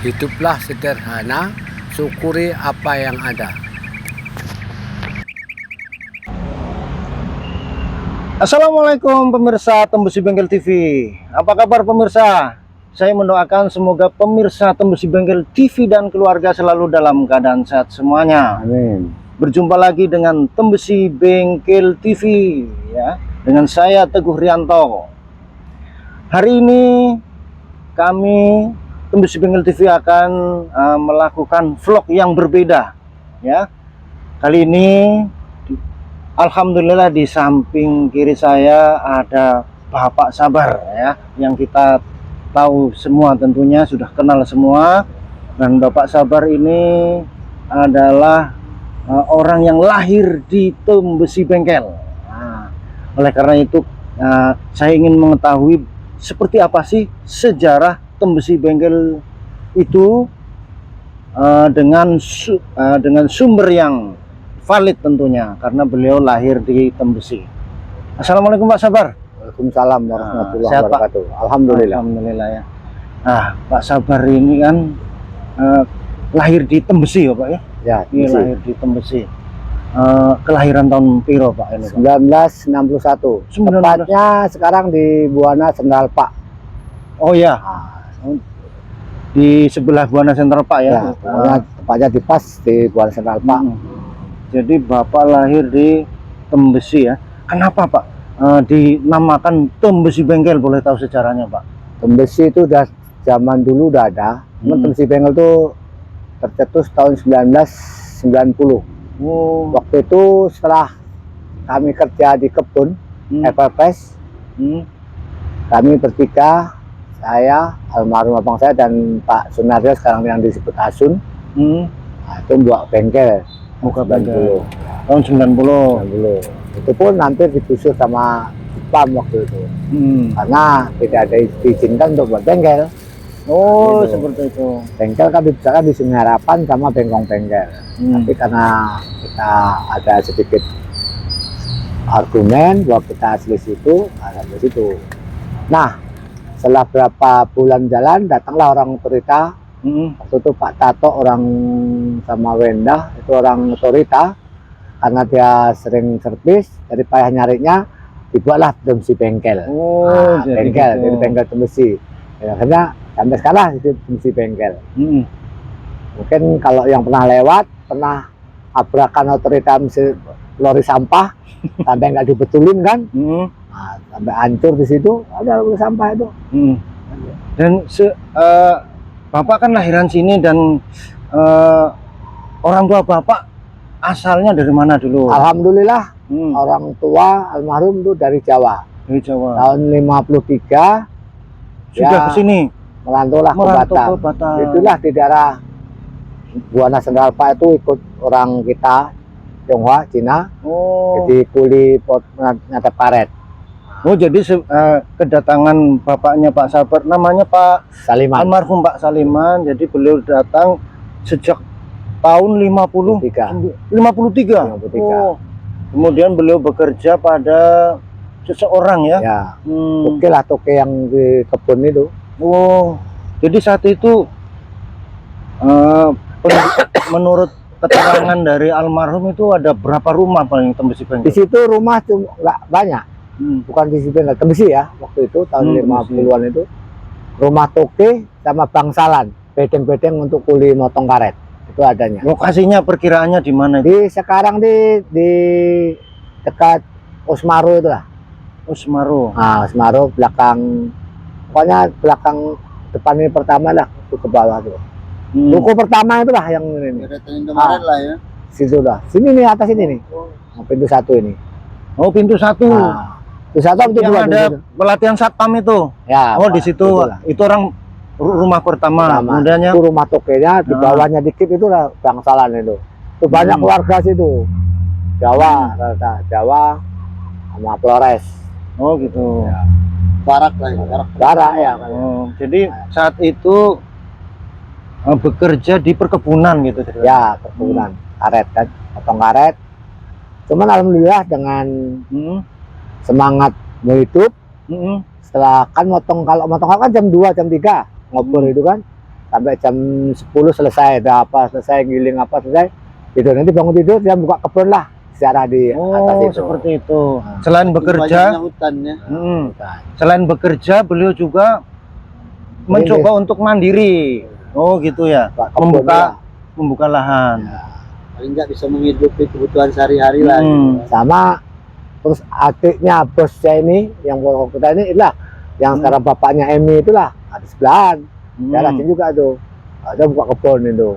Hiduplah sederhana, syukuri apa yang ada. Assalamualaikum pemirsa Tembusi Bengkel TV. Apa kabar pemirsa? Saya mendoakan semoga pemirsa Tembusi Bengkel TV dan keluarga selalu dalam keadaan sehat semuanya. Amin. Berjumpa lagi dengan Tembusi Bengkel TV ya, dengan saya Teguh Rianto. Hari ini kami Tembusi Bengkel TV akan melakukan vlog yang berbeda ya. Kali ini alhamdulillah di samping kiri saya ada Bapak Sabar ya, yang kita tahu semua, tentunya sudah kenal semua. Dan Bapak Sabar ini adalah orang yang lahir di Tembusi Bengkel. Nah, oleh karena itu saya ingin mengetahui seperti apa sih sejarah Tembusi Bengkel itu dengan sumber yang valid tentunya, karena beliau lahir di Tembusi. Assalamualaikum Pak Sabar. Waalaikumsalam warahmatullahi Sehat, Pak? wabarakatuh. Alhamdulillah. Alhamdulillah ya. Nah, Pak Sabar ini kan lahir di Tembusi ya Pak ya? Ya, Ini lahir di Tembusi. Kelahiran tahun piro Pak ini Pak? 1961. 19. Tepatnya sekarang di Buana Sendal Pak. Oh ya, di sebelah Buana Sentral Pak ya? Ya, tepatnya di pas di Buana Sendal Pak. Jadi Bapak lahir di Tembusi ya. Kenapa Pak dinamakan Tembusi Bengkel, boleh tahu sejarahnya Pak? Tembusi itu udah zaman dulu udah ada. Tembusi Bengkel itu tercetus tahun 1990. Waktu itu setelah kami kerja di kebun Everpest, kami bertiga, saya, almarhum abang saya, dan Pak Sunaryo sekarang yang disebut Asun, itu buat bengkel. Buka bengkel tahun 90. Itu pun hampir digusur sama Jepang waktu itu, karena tidak ada diizinkan untuk buat bengkel. Oh Gitu. seperti itu. Bengkel kan bisa di Sungai Harapan sama Bengkong Bengkel. Tapi karena kita ada sedikit argumen bahwa kita asli situ, ada di situ. Nah, setelah berapa bulan jalan, datanglah orang otorita. Waktu itu Pak Tato, orang sama Wenda, itu orang otorita. Karena dia sering servis, dari payah nyarinya, dibuatlah Tembusi Bengkel. Jadi Bengkel, gitu. jadi bengkel Tembusi. Ya, akhirnya sampai sekarang itu Tembusi Bengkel. Mungkin kalau yang pernah lewat, pernah abrakan otorita lori sampah, sampai nggak dibetulin kan, nah, sampai hancur di situ, ada lori sampah itu. Dan Bapak kan lahiran sini, dan orang tua Bapak asalnya dari mana dulu? Alhamdulillah, orang tua almarhum itu dari Jawa. Dari Jawa. Tahun 53 Sudah ya, ke sini. merantaulah ke Batam. Itulah di daerah Buana Sendal Pak itu ikut orang kita Tionghoa, Cina, jadi kuli ngadep karet. Jadi kedatangan bapaknya Pak Sabar, namanya Pak Saliman. almarhum Pak Saliman. Jadi beliau datang sejak tahun 53. Kemudian beliau bekerja pada seseorang ya. Ya, toke lah, toke yang di kebun itu. Jadi saat itu menurut keterangan dari almarhum itu ada berapa rumah paling Tembusi Bengkel? Di situ rumah cuma nggak banyak, bukan di situ nggak Tembusi ya, waktu itu tahun 50-an itu rumah toke sama bangsalan, bedeng-bedeng untuk kuli motong karet itu adanya. Lokasinya perkiraannya di mana? Sekarang di dekat Osmaro itu lah. Osmaro. Nah, Osmaro belakang, pokoknya belakang depan ini pertama lah, itu ke bawah tuh. Ruko pertama itu lah yang ini. Lah ya. Situ lah. Sini nih, atas ini nih. Pintu 1 ini. Pintu 1. Nah, pintu 1 pintu 2 ada pelatihan satpam itu. Ya. Di situ. Itu orang rumah pertama. Kemudiannya itu rumah tokenya, di bawahnya dikit itu lah bangsalan itu. Itu banyak keluarga situ. Jawa, rata Jawa sama Flores. Gitu. Ya. Barak lah ya. Barak ya. Jadi saat itu bekerja di perkebunan gitu. Ya, perkebunan karet kan, potong karet. Cuman alhamdulillah dengan semangat hidup, setelah kan kalau motong kan jam 2 jam 3 ngobrol itu kan, sampai jam 10 selesai, udah apa selesai giling apa selesai, itu nanti bangun tidur dia buka kebun lah secara di atas Oh, itu. seperti itu. Selain bekerja, Banyaknya hutannya. Bukan. selain bekerja, beliau juga mencoba untuk mandiri. Oh, gitu ya. Buka kebun lah. Membuka lahan. Paling nggak bisa menghidupi kebutuhan sehari-hari lah. Hmm. Sama terus adiknya bosnya ini yang pokok kita ini itulah yang sekarang bapaknya Emi itulah ada sebelahan. Dia rajin juga tuh. Ada buka kebun itu.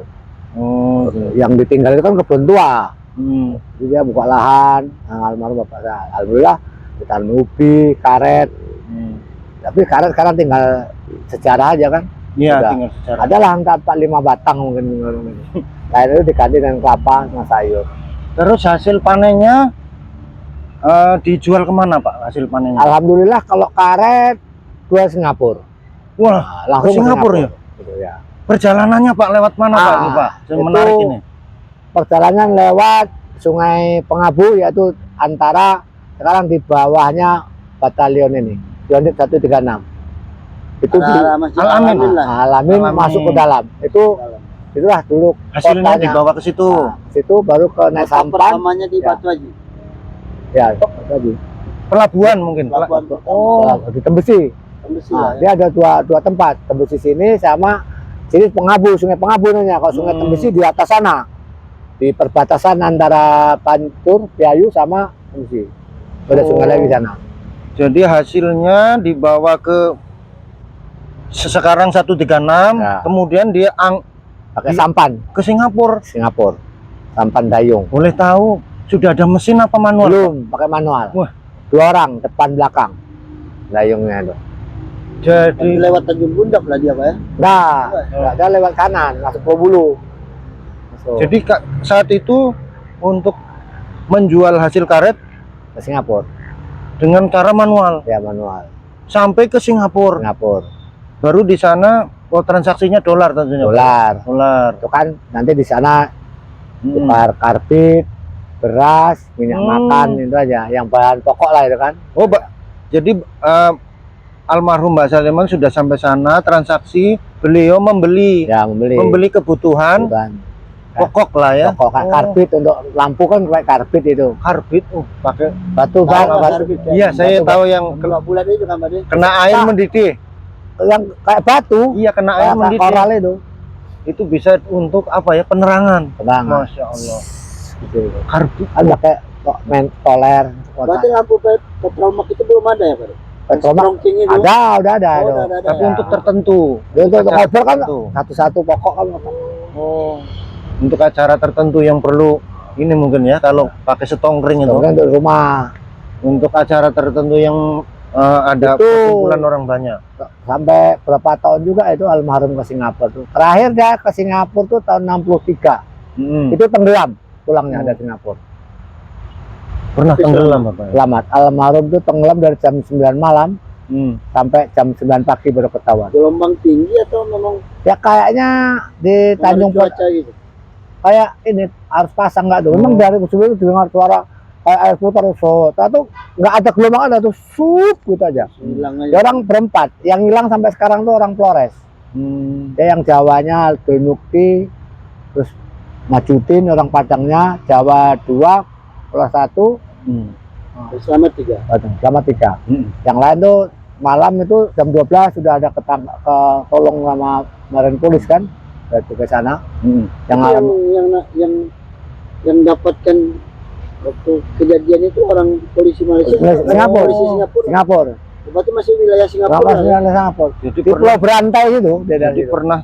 Oh, gitu. Yang ditinggal itu kan kebun tua. Hmm. Jadi dia buka lahan, almarhum bapak saya. Alhamdulillah ditanam ubi, karet. Tapi karet sekarang tinggal sejarah aja kan. Iya, Udah. tinggal secara. Ada lahan tapak 5 batang mungkin. Lain itu diganti dengan kelapa sama sayur. Terus hasil panennya dijual kemana, Pak? Hasil panennya? Alhamdulillah kalau karet jual Singapura. Wah, Nah, langsung ke Singapura ya? Gitu ya. Perjalanannya, Pak, lewat mana, Pak? Ini, Pak, yang itu menarik ini. Perjalanan lewat Sungai Pengabu, yaitu antara sekarang di bawahnya batalion ini, unit 136. Itu di Al-Amin. Alamin Al-Amin. masuk ke dalam. Itulah dulu Hasilnya kotanya. dibawa ke situ. Nah, situ baru ke naik sampan. Pertamanya di Ya. Batu Haji. Ya, tadi. Pelabuhan mungkin. Pelabuhan Oh, Di Tembesi. Tembesi Nah, lah. dia ada dua tempat, Tembesi sini sama sini Pengabu, Sungai Pengabu namanya. Kalau Sungai Tembesi di atas sana, di perbatasan antara Pancur, Piayu sama Tembesi. Ada sungai lagi sana. jadi hasilnya dibawa ke sekarang 136, Ya. kemudian dia Pakai sampan ke Singapura. Singapura, sampan dayung. Boleh tahu sudah ada mesin apa manual? Belum, pakai manual. Wah. 2 orang depan belakang dayungnya itu. Jadi Lewat Tanjung Bundak lah dia, Pak ya. Nah, ada lewat kanan, langsung ke Bulu. Masuk jadi saat itu untuk menjual hasil karet ke Singapura, dengan cara manual ya manual. sampai ke Singapura. Singapura, Baru di sana transaksinya dolar tentunya. Pak? dolar. Dolar. Itu kan nanti di sana Hmm. tukar karbit, beras, minyak makan itu aja, yang bahan pokok lah itu kan. Oh, jadi almarhum Mbak Saliman sudah sampai sana transaksi, beliau membeli Ya membeli. membeli kebutuhan Itu kan. pokok lah ya. Pokok kan Oh, karbit untuk lampu kan pakai karbit itu. karbit, pakai. Batu Tahu batu, nggak karbit ya? Iya, saya batu- tahu yang 2 bulan itu kan, Pak. kena air mendidih. yang kayak batu, Iya, kena air kayak mendidih. koral itu. Itu bisa untuk apa ya? Penerangan. Tenang. Masya Allah. Gitu. Karbit. Kan pakai toler. Berarti lampu petromak itu belum ada ya, Pak? Petromak Strongking itu. ada, udah ada. Oh, itu. udah ada. Tapi Ya. untuk tertentu. Dia untuk acara ngobrol kan tertentu. satu-satu pokok kan. Oh, untuk acara tertentu yang perlu ini mungkin ya kalau pakai setongkring itu. Kemudian untuk rumah Untuk acara tertentu yang ada Itu. perkumpulan orang banyak. sampai berapa tahun juga itu almarhum ke Singapura tuh. Terakhir dia ke Singapura tuh tahun 63. Hmm. Itu tenggelam pulangnya dari Singapura. Pernah tenggelam Bapak ya? Selamat. Almarhum tuh tenggelam dari jam 9 malam sampai jam 9 pagi baru ketahuan. Gelombang tinggi atau memang Ya kayaknya di Tanjung pengaruh cuaca gitu? kayak ini harus pasang nggak tuh. Memang dari sebelum itu dengar suara kayak air putar so. Tuh nggak ada gelombang, ada tuh sup gitu aja. Hilang Dia aja. orang berempat. Yang hilang sampai sekarang tuh orang Flores. Dia yang Jawanya Albenukti, terus Majutin orang Padangnya, Jawa 2, Flores 1, Selamat 3. sama 3. Yang lain tuh malam itu jam 12 sudah ada tolong sama Marin Polis kan dari ke sana. Yang Itu alam yang dapatkan waktu kejadian itu orang polisi Malaysia. Singapura. Polisi Singapura. Singapura. Berarti masih wilayah Singapura. Berapa Ya? sembilan Singapura? Jadi Di pernah, Pulau Berantai itu dia dari jadi situ. pernah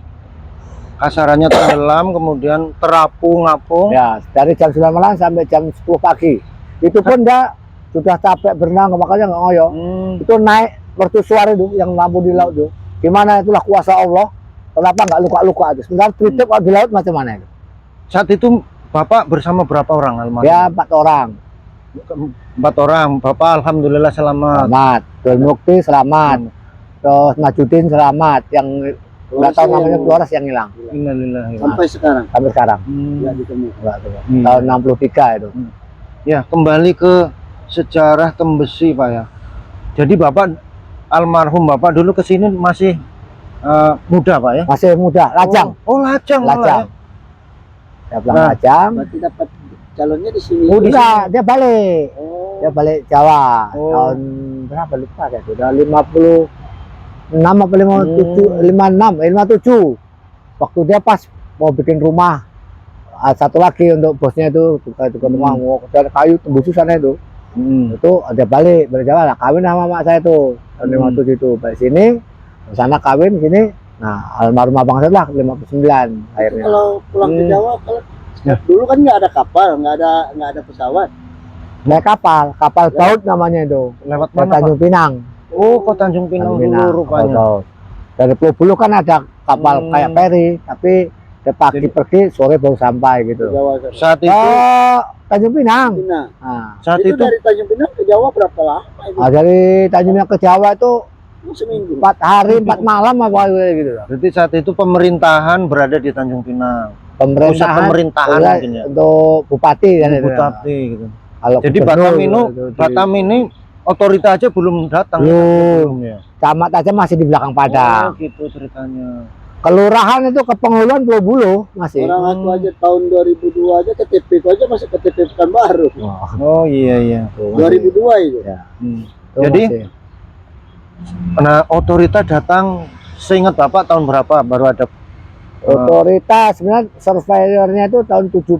kasarannya tenggelam, kemudian terapung ngapung. Ya, dari jam 9 malam sampai jam 10 pagi. Itu pun dia sudah capek berenang, makanya nggak ngoyo. Itu naik mercusuar itu yang lampu di laut itu. Gimana itulah kuasa Allah. Kenapa nggak luka-luka aja? Sebentar tritip kalau di laut macam mana itu? Saat itu Bapak bersama berapa orang almarhum? Ya 4 orang. 4 orang. Bapak alhamdulillah selamat. Selamat. Mukti selamat. Terus Majuddin selamat. Yang nggak tahu namanya Flores yang hilang Innalillahi. Sampai sekarang sampai sekarang. nggak ditemukan. Nggak tahu. Iya. Tahun 63 itu. Ya, kembali ke sejarah Tembesi Pak ya. Jadi Bapak almarhum Bapak dulu ke sini masih muda Pak ya? Masih muda, lajang. Oh, lajang malah ya. Lajang. Dia pulang Nah. lajang. Berarti dapat calonnya di sini. Oh, di Enggak, dia balik. Oh. Dia balik Jawa. Oh. Tahun berapa lupa saya. Sudah 56 apa 57. Waktu dia pas mau bikin rumah. Satu lagi untuk bosnya itu tukar rumah mau cari kayu tembus sana itu. Itu ada balik dari Jawa lah, kawin sama mak saya tuh tahun 57 itu balik sini, sana kawin sini. Nah, almarhum abang saya lah 59 akhirnya. Kalau pulang ke Jawa, kalau dulu kan nggak ada kapal, nggak ada pesawat. Naik kapal baut namanya itu. Lewat Ke mana Pak? Tanjung Pinang. Oh, ke Tanjung Pinang dulu kapal rupanya. baut. Dari Pulau Bulu kan ada kapal kayak feri, tapi dia pagi pergi sore baru sampai Ke gitu. Jawa sana. Saat itu Tanjung Pinang. Pinang. Nah, saat itu itu dari Tanjung Pinang ke Jawa berapa lama itu? dari Tanjung Pinang ke Jawa itu Seminggu. 4 hari 4 malam apa gitu. berarti saat itu pemerintahan berada di Tanjung Pinang. Pusat Pemerintahan pemerintahan udah mungkin ya. untuk bupati kan itu. Bupati gitu. Kalau Jadi gubernur, Batam ini otorita aja belum datang. Belum. Ya. camat aja masih di belakang Oh, Padang. gitu ceritanya. Kelurahan itu ke Penghuluan Pulau Bulu masih. Orang aku aja tahun 2002 aja KTP ku aja masih KTP Pekanbaru. Wah, Oh iya iya. tuh masih. 2002 itu. Ya, tuh Jadi masih. nah otorita datang seingat Bapak tahun berapa baru ada Otoritas sebenarnya surveyornya itu tahun 77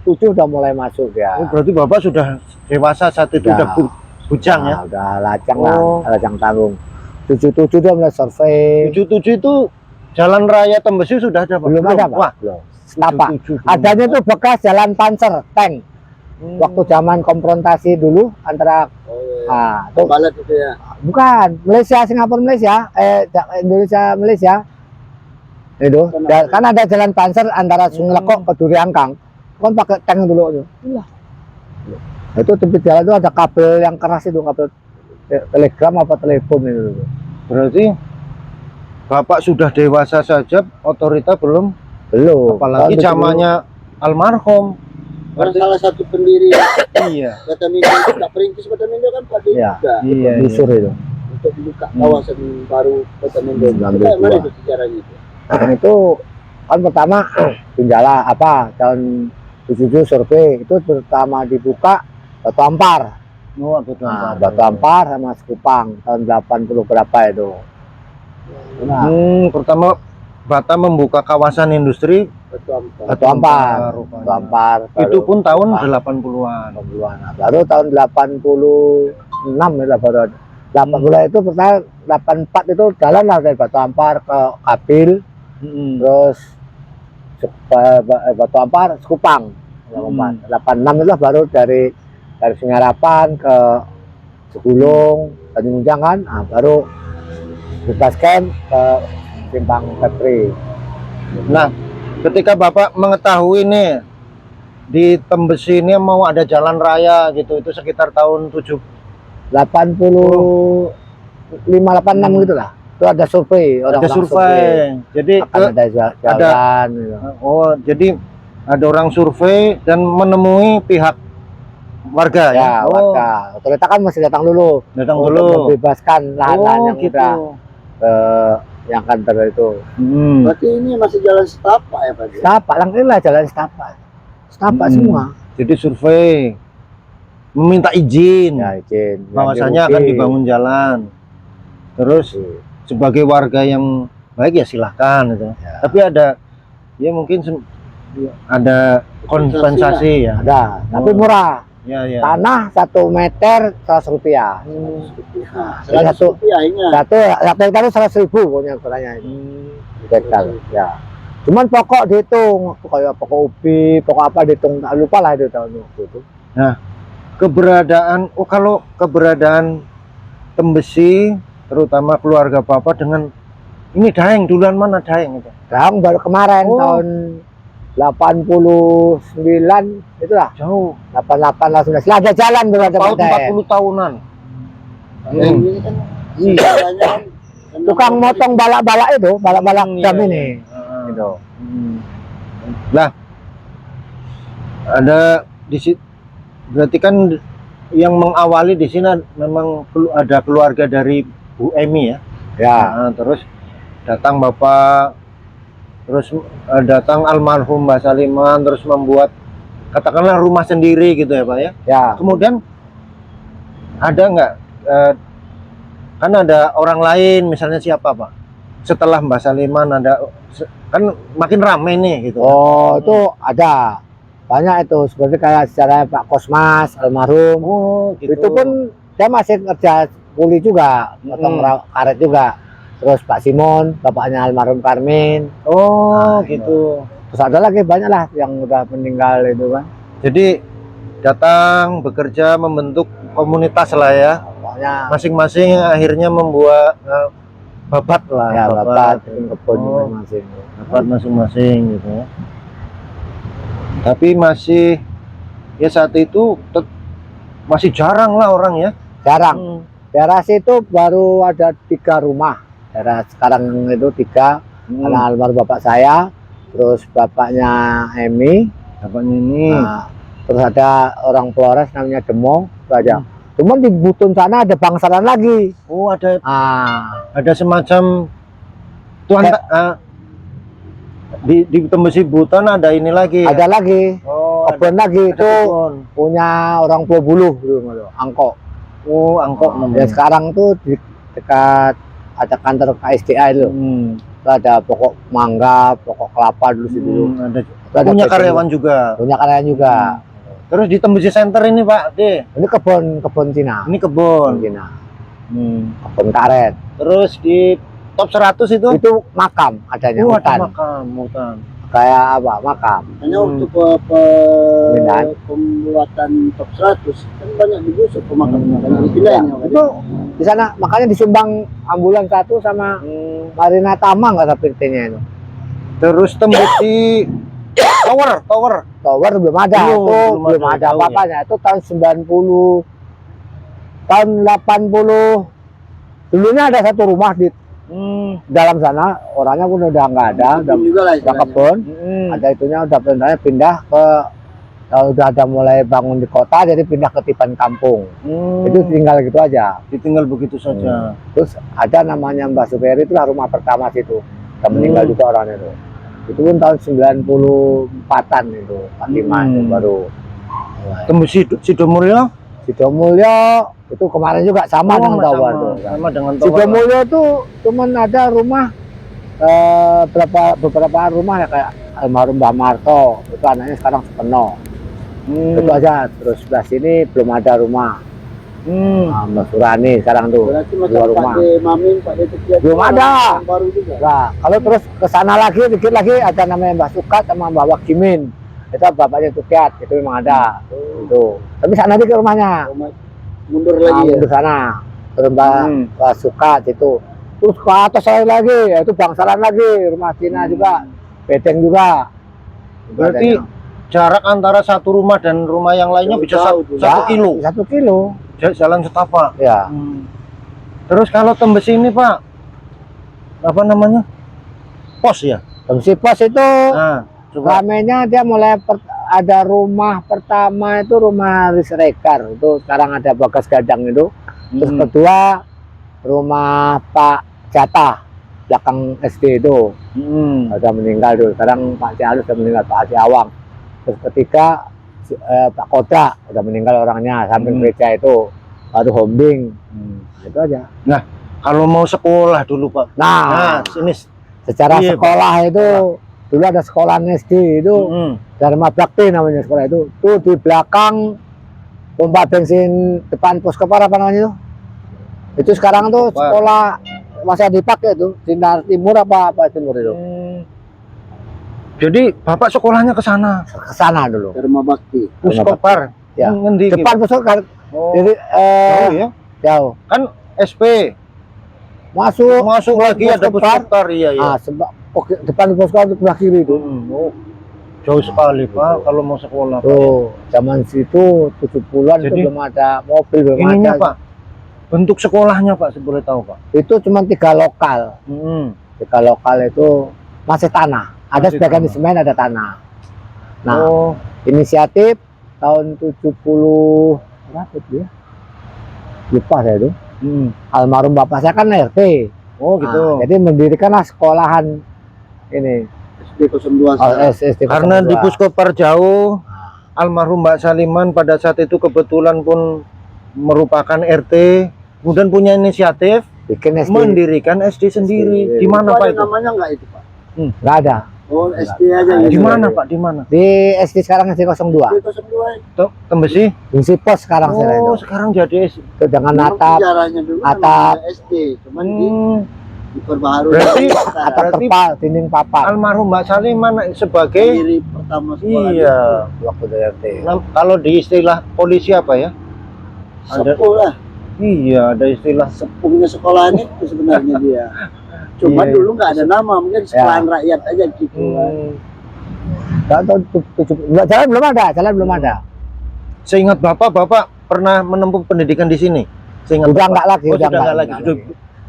udah mulai masuk ya. oh, berarti Bapak sudah dewasa saat itu Ya. udah bujang ya. Nah, udah lacang Oh. lah, lacang tanggung. 77 dia mulai survei. 77 itu jalan raya Tembesi sudah ada Pak? Belum ada, Pak. Wah, Belum. Setapak. 77 belum Adanya ada. tuh bekas jalan panser, tank. Waktu zaman konfrontasi dulu antara Oh iya. tuh, Balat itu ya. bukan Malaysia Singapura Malaysia Indonesia Malaysia itu kan ada jalan panser antara Sungai Lekok ke Duri Angkang kan pakai tank dulu itu. Itu tepi jalan itu ada kabel yang keras itu, kabel telegram apa telepon itu. Berarti Bapak sudah dewasa saja otorita belum, apalagi Tahun 70. zamannya almarhum. Orang salah satu pendiri Iya. Batamindo itu Kak Perintis Batamindo kan Pak Dwi Ya. juga Iya. Busur itu. untuk membuka kawasan baru Batamindo. Itu 92. kayak mana itu sejarahnya itu? Dan itu kan pertama Pinjala apa tahun 77 survei itu pertama dibuka Batu Ampar. Oh, betul. Nah, Batu Ampar sama Sekupang tahun 80 berapa itu. Nah, Pertama Batam membuka kawasan industri Batu Ampar. Batu Ampar. rupanya. Batu Ampar. Itu pun tahun Ampar. 80-an. 80-an. Nah, baru tahun 86 ya baru ada. 80 itu pertama 84 itu jalan lah dari Batu Ampar ke Kabil, terus Batu Ampar Sekupang. 86 itu baru dari Singarapan ke Segulung, Tanjung Jangan, nah, baru bebas camp ke Simpang Petri. Nah, ketika Bapak mengetahui nih di Tembesi ini mau ada jalan raya gitu, itu sekitar tahun 85 86 gitu lah. Itu ada survei, ada survei. Jadi akan ada jalan gitu. oh, jadi ada orang survei dan menemui pihak warga ya. Ya, warga. Otorita kan masih datang dulu. Datang untuk dulu. membebaskan lahan-lahan yang gitu. udah yang kantor itu. Berarti ini masih jalan setapak ya Pak? Setapak, langsung lah jalan setapak. Setapak semua. Jadi survei meminta izin Ya, izin. bahwasanya akan dibangun jalan. Terus sebagai warga yang baik ya silahkan gitu. Ya. Tapi ada ya mungkin ada kompensasi ya. Ada, tapi murah. Ya ya. Tanah 1 meter 100 rupiah. Nah, Jadi 100 rupiah hingga. Satu hektar itu 100.000 pokoknya ukurannya itu. Hektar. Ya. Cuman pokok dihitung, kayak pokok ubi, pokok apa dihitung, tak lupa lah itu tahun itu. Nah, kalau keberadaan Tembesi terutama keluarga Bapak dengan ini Daeng duluan mana Daeng itu? Daeng baru kemarin tahun 89 itulah. Jauh. 88 lah sudah. Ada jalan baru ada Tahun Daeng. 40 tahunan. Ini kan sejarahnya kan Tukang motong balak-balak itu, balak-balak jam iya. ini. Gitu. Lah, ada di situ berarti kan yang mengawali di sini memang ada keluarga dari Bu Emi ya. Ya. Nah, terus datang Bapak, terus datang almarhum Mbak Saliman, terus membuat katakanlah rumah sendiri gitu ya Pak ya. Ya, Kemudian ada nggak, kan ada orang lain misalnya siapa Pak? Setelah Mbak Saliman ada, kan makin ramai nih gitu. oh itu ada banyak itu, seperti kayak secara Pak Kosmas almarhum. Oh, gitu. Itu pun dia masih kerja kuli juga, potong karet juga. Terus Pak Simon, bapaknya almarhum Karmin. Oh, Nah, gitu. Terus ada lagi banyak lah yang udah meninggal itu kan. Jadi datang bekerja membentuk komunitas lah ya. Pokoknya Masing-masing akhirnya membuat babat lah, ya bapak bikin kebun Oh. masing-masing. babat masing-masing gitu ya. Tapi masih ya saat itu masih jarang lah orang ya. Jarang. Daerah situ baru ada 3 rumah. Daerah sekarang itu 3, karena almarhum bapak saya, terus bapaknya Emi, Bapaknya ini. nah, terus ada orang Flores namanya Demo, itu aja. Cuman di Butun sana ada bangsalan lagi. Oh, ada Ah, semacam tuan di Tembesi Buton ada ini lagi. ada lagi Oh, kebun lagi ada itu kebun. punya orang Pulau Buluh dulu, Angkok. Oh, angkok Ya namanya. sekarang tuh di dekat ada kantor KSDA itu. Itu ada pokok mangga, pokok kelapa dulu situ. Ada Itu ada punya PT karyawan juga. punya karyawan juga. Terus di Tembesi Center ini Pak D, Ini kebun Cina. ini Kebun kebun. Cina. Kebun karet. Terus di top 100 itu Itu makam adanya, ada hutan. hutan. Kayak apa? Makam. Hanya waktu Pemindahan. pembuatan top 100 kan banyak digusur pemakamannya, banyak dipindahin ya, kan? Itu di sana makanya disumbang ambulan 1 sama Marina Tamang kata PT-nya itu. Terus Tembesi tower. Tower belum ada, belum ada tahun apa-apanya. Itu tahun 90, tahun 80. Dulunya ada 1 rumah di dalam sana, orangnya pun udah nggak ada, udah juga lah udah istilahnya. kebun. Ada itunya udah pindah ke, kalau udah ada mulai bangun di kota, jadi pindah ke Tipan Kampung. Itu tinggal gitu aja. ditinggal begitu saja. Terus ada namanya Mbak Superi, itulah rumah pertama situ. Udah meninggal juga orangnya itu. Itu pun tahun 94-an itu, 45 itu baru. Tembesi Sidomulyo Sidomulyo itu kemarin juga sama dengan tower tuh. sama dengan tower. Sidomulyo tuh cuman ada rumah beberapa rumah ya, kayak almarhum Mbah Marto, itu anaknya sekarang sepenuh. Itu aja. Terus sebelah sini belum ada rumah. Mbak Surani sekarang tuh Berarti 2 macam rumah. Pak D Mamin, Pak D Tekiat Belum ada. yang baru juga. Nah, kalau terus ke sana lagi, dikit lagi ada namanya Mbah Sukat sama Mbah Wakimin. Itu bapaknya Tukiat, itu memang ada. Itu. Tapi sana lagi ke rumahnya. Mundur Nah, lagi ya. untuk sana. Terus Mbah Sukat itu. Terus ke atas saya lagi, yaitu bangsalan lagi, rumah Cina juga, bedeng juga. Berarti jarak antara satu rumah dan rumah yang lainnya bisa Jauh, 1 kilo. 1 kilo. Jalan setapak. Ya. Terus kalau Tembesi ini Pak, apa namanya? Pos ya? Tembesi Pos itu Nah, coba. ramenya dia mulai ada rumah pertama itu rumah Risrekar, itu sekarang ada Bagas Gadang itu. Terus kedua rumah Pak Jatah belakang SD itu udah meninggal dulu. Sekarang Pak Cialus udah meninggal, Pak Haji Awang. Terus ketiga Pak Koda udah meninggal orangnya, samping gereja itu. Baru Hombing. Itu aja. Nah, kalau mau sekolah dulu Pak. Nah, Sini. secara iya, sekolah itu dulu ada sekolah SD itu. Dharma Bakti namanya sekolah itu. Tuh di belakang pompa bensin depan pos Kepar apa namanya itu? Itu sekarang tuh sekolah masih dipakai tuh, Sinar Timur apa timur itu. Jadi Bapak sekolahnya ke sana. Ke sana dulu. Dharma Bakti. Puskopar. Ya. Ngendi iki, Depan Pak? pos Kepar. Oh, Jadi jauh ya. jauh. Kan SP. Masuk lagi ada Puskopar, iya ya. Depan pos Kepar sebelah kiri itu. Jauh sekali Pak kalau mau sekolah Pak. Tuh, zaman situ 70-an itu Jadi, belum ada mobil, belum Ininya ada. Pak, bentuk sekolahnya Pak, boleh tahu Pak? Itu cuma 3 lokal. 3 lokal itu masih tanah. Ada Masih sebagian di tanah. semen, ada tanah. Nah, Oh, inisiatif tahun 70 berapa itu ya? Lupa saya itu. Almarhum bapak saya kan RT. Oh gitu. Nah, jadi mendirikanlah sekolahan ini. SD 02 sekarang. SD Karena 02. di Pusko Parjau, almarhum Mbak Saliman pada saat itu kebetulan pun merupakan RT, kemudian punya inisiatif bikin SD mendirikan SD sendiri. Di mana Itu Pak ada itu? namanya nggak itu Pak? nggak ada Oh SD aja Di gitu. mana Pak? Di mana? di SD sekarang SD 02 SD 02. Tembesi? fungsi pos sekarang saya Oh, itu. sekarang jadi Itu dengan Memang atap sejarahnya dulu atap. namanya SD, cuman Hmm, diperbaharui. Berarti- sekarang. atap Berarti- terpal dinding papan almarhum Mbak Saliman sebagai Pendiri pertama sekolah. iya. waktu dari RT. Nah, kalau di istilah polisi apa ya? Ada Sepuh lah, iya, ada istilah sepuhnya sekolahan itu sebenarnya dia. Cuman Iya, dulu nggak ada nama, mungkin sekolahan rakyat aja gitu kan. Tahun 70 jalan belum ada. Seingat Bapak pernah menempuh pendidikan di sini? Seingat Udah Bapak? nggak lagi, Oh, udah sudah nggak lagi, nggak sudah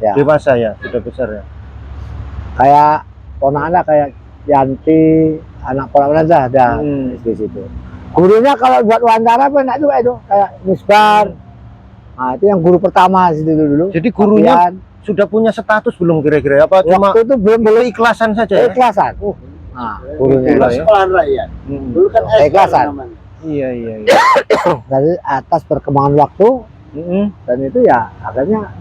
Ya. dewasa ya, sudah besar ya. Kayak ponakan kayak Yanti, anak ponakan ada di situ. Gurunya kalau buat wawancara apa enak juga itu, kayak Misbar. Nah, itu yang guru pertama di situ dulu. Jadi gurunya Latihan. sudah punya status belum kira-kira? Apa cuma waktu itu belum keikhlasan saja ya? keikhlasan. Nah, gurunya Dulu Iya, ya. sekolahan rakyat. Hmm. Dulu kan SD Keikhlasan. namanya. Iya, iya. dari atas perkembangan waktu Mm-mm. dan itu ya akhirnya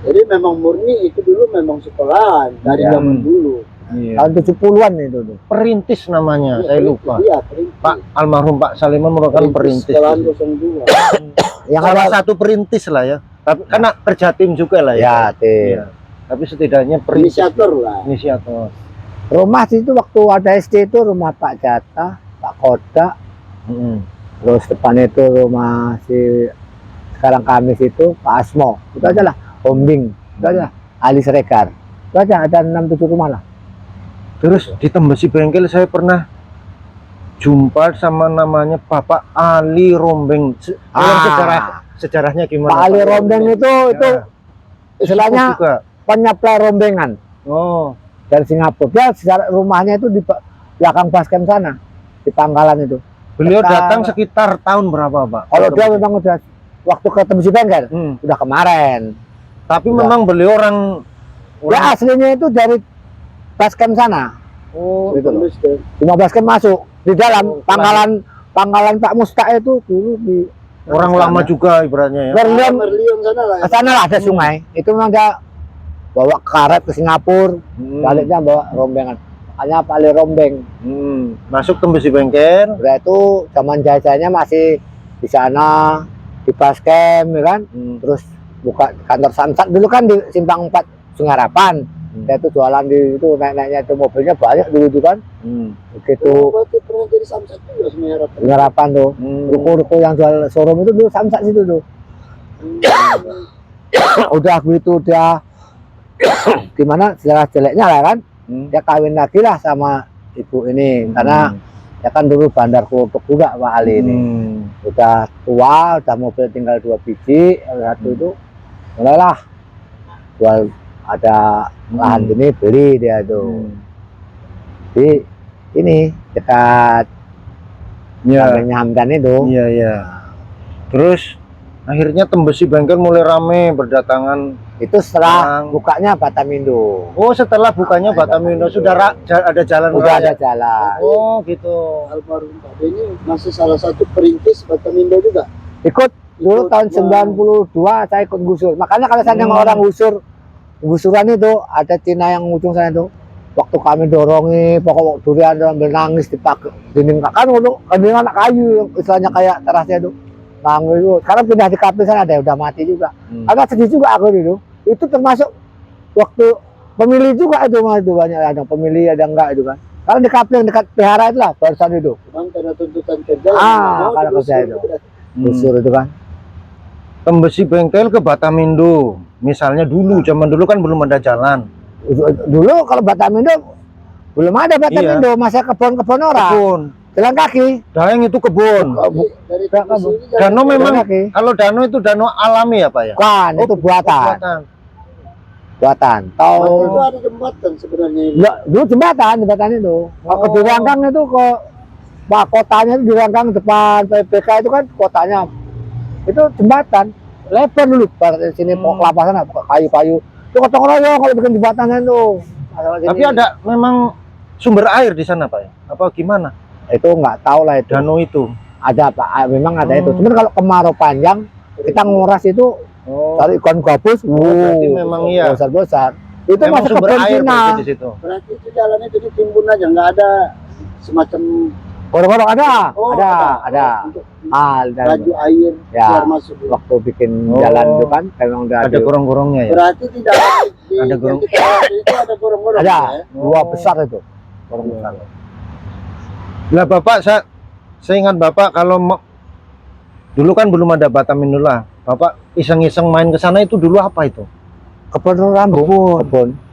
Jadi memang murni itu dulu memang sekolahan dari Iya. zaman dulu. Iya. tahun 70-an itu tuh. Perintis namanya, saya lupa. Iya, perintis. Pak almarhum Pak Saliman merupakan perintis. Sekolahan 02. Yang Salah awal satu perintis lah ya. Tapi karena kerja tim juga lah ya. ya, tim. Iya. Tapi setidaknya perintis. Inisiator lah. Inisiator. Rumah situ waktu ada SD itu rumah Pak Jatah, Pak Koda, Mm-mm. terus depan itu rumah si sekarang kami situ Pak Asmo. Itu aja lah, Hombing. Itu aja lah. Ali Siregar. Itu aja ada 6-7 rumah lah. Terus di Tembesi Bengkel saya pernah jumpa sama namanya Bapak Ali Rombeng. Sejarahnya gimana? Pak Ali Rombeng itu Ya. istilahnya Sepuh juga. penyuplai rombengan Oh, dari Singapura. Dia secara rumahnya itu di belakang baskem sana, di Pangkalan itu. beliau Dekat- datang sekitar tahun berapa, Pak? Kalau dia memang udah waktu ke Tembesi Bengkel, Hmm. udah kemarin. Tapi Udah. memang beliau orang Ya aslinya itu dari baskem sana. oh, Gitu loh. Tembus deh. Cuma baskem masuk di dalam Oh, Pangkalan Pak Mustaq itu dulu di orang sana. lama juga ibaratnya ya. Merlion Merlion sana lah. ke sana lah ada sungai. Itu memang dia bawa karet ke Singapura, Hmm. baliknya bawa rombengan. Makanya Pak Ali Rombeng. Masuk Tembesi Bengkel. Udah itu zaman jajanya masih di sana di baskem ya kan. Hmm. Terus buka kantor Samsat dulu kan di Simpang 4 Sungai Harapan. Dia itu jualan di itu naik-naiknya itu mobilnya banyak dulu itu kan. Hmm. Begitu Waktu pernah jadi samsat juga semuanya rata. Sungai Harapan tuh. Hmm. Ruko-ruko yang jual showroom itu dulu Samsat situ tuh. Udah begitu dia gimana sejarah jeleknya lah kan. Hmm. Dia kawin lagi lah sama ibu ini karena ya kan dulu bandar kutuk juga Pak Ali ini. Udah tua, udah mobil tinggal 2 biji, satu itu mulailah jual ada lahan ini beli dia itu di ini dekat Ya. sampingnya Hamdan itu. Iya, iya. Terus akhirnya Tembesi Bengkel mulai rame berdatangan. Itu setelah Orang. bukanya Batamindo. Oh, setelah bukanya Batamindo sudah ada jalan Udah raya. ada jalan. Oh, gitu. Almarhum Pak ini masih salah satu perintis Batamindo juga. Ikut dulu Ikut, tahun Bang. 92 saya ikut gusur. Makanya kalau saya nengok orang gusuran itu ada Cina yang ujung sana itu. Waktu kami dorongi pokok durian sambil nangis dipakai dinding kan dinding anak kayu yang istilahnya kayak terasnya itu. Nangis itu. Sekarang pindah di kapil sana ada udah mati juga. Agak sedih juga aku itu. Itu termasuk waktu pemilih juga itu mah itu banyak ada pemilih ada enggak itu kan. Karena di kapil yang dekat Pihara itu lah barusan itu. Cuman karena tuntutan kerja. Karena kerja itu. Gusur itu kan. Tembesi Bengkel ke Batamindo. Misalnya dulu, zaman dulu kan belum ada jalan. Dulu kalau Batamindo belum ada Batamindo, masa kebun-kebun orang. Kebun. Jalan kaki. Daeng itu kebun. Dari Tembesi ini jalan Danau memang, kaki. kalau danau itu danau alami ya Pak ya? Bukan, itu buatan. Buatan. Waktu Tahu. itu ada jembatan sebenarnya ini. Dulu jembatan itu. Kalau ke Dirangkang itu ke Pak kotanya itu Dirangkang depan PPK itu kan kotanya. Itu jembatan. Lebar dulu pada sini pokok kelapa sana kayu-kayu Itu gotong royong kalau bikin jembatan itu. Masalah Tapi gini. ada memang sumber air di sana Pak ya? Apa gimana? Itu nggak tahu lah itu. Danau itu. Ada Pak, memang ada itu. Oh. Cuman kalau kemarau panjang, kita nguras itu Oh, cari ikan gabus. berarti memang iya. Besar-besar. Itu Memang masuk sumber ke air Cina. berarti di situ. Berarti itu jalan itu ditimbun aja, nggak ada semacam Gorong-gorong ada, oh, ada. untuk Dan laju air Ya. keluar masuk. waktu bikin Oh. jalan itu kan, memang udah Ada gorong-gorongnya ya? Berarti di dalam di Ada yang gorong. kita lihat itu ada gorong-gorong. ada ya? dua Oh. besar itu. Gorong besar. Lah Bapak, saya ingat Bapak kalau dulu kan belum ada Batamindula. Bapak iseng-iseng main ke sana itu dulu apa itu? Kebun rambu,